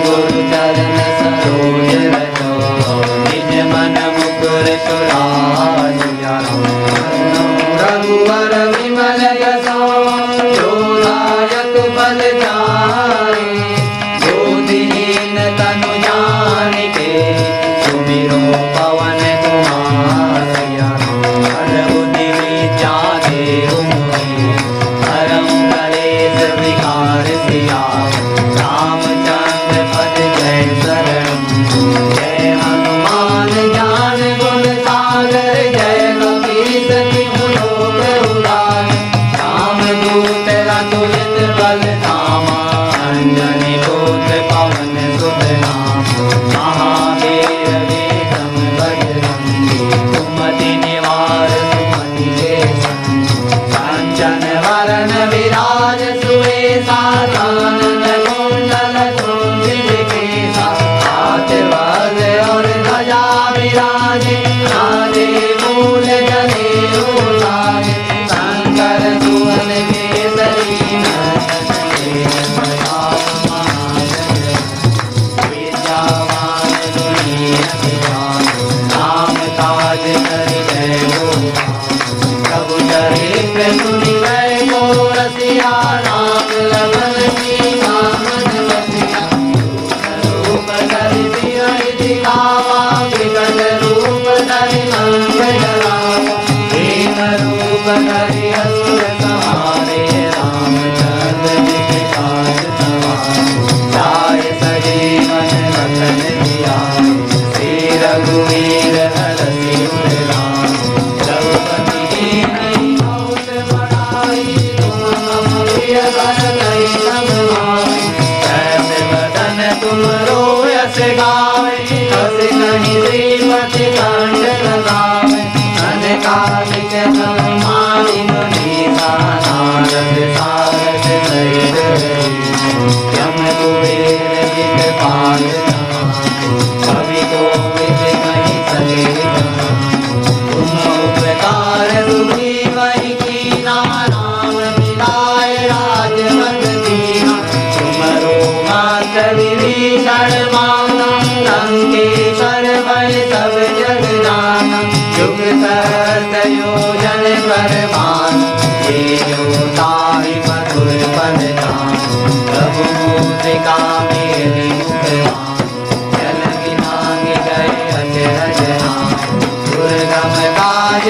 गुरु चरण सरोज रजो निज मन मुकुर रघुवर विमल यशो जोदायक बल जाए ज्योतिहीन तनु जानिके सुमिरो पवन कुमार बुद्धि विद्या देहु मोहि हरं कलेश विकार सिया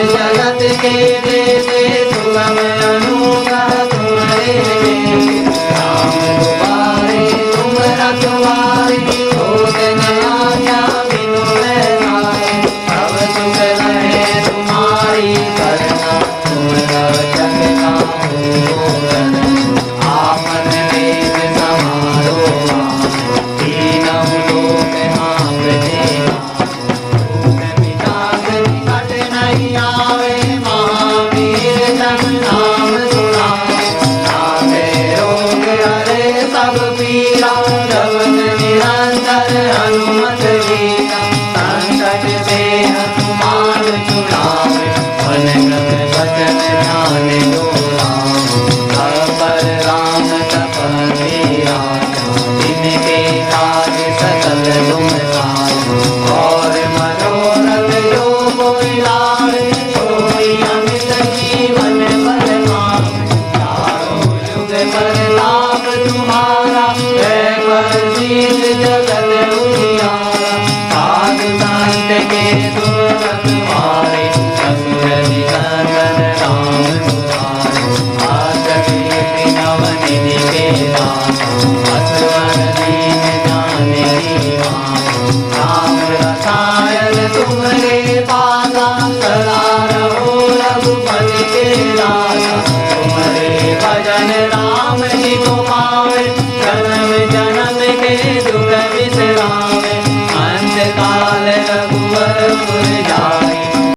जगत के देते सुगम अनुग्रह तुम्हारे राम दुआरे तुम रखवारे होत नया क्या बिनु बैसारे अब सुख रहे तुम्हारी करना तुम रक्षक का हो आपन देव समारो तीनों लोक हाँकते हनुमत वीरा संकट से हनुमान छुड़ावे मन क्रम वचन ध्यान जो पर राम तपस्वी राजा इनके काज सकल तुम साज और मनोरथ जो कोई लावे कोई अमित जीवन बल पावे चारों युग प्रताप तुम्हारा है प्रसिद्ध जगत के तुम रखवारे असुर निकंदन राम दुआरे आसुर नव निधि के दाता असुर दीन जाने राम रसायन तुम्हारे पासा सदा रहो रघुपति के दाता तुम्हारे भजन राम जी को पावे जन्म जन्म के रघुवर पुर जाई।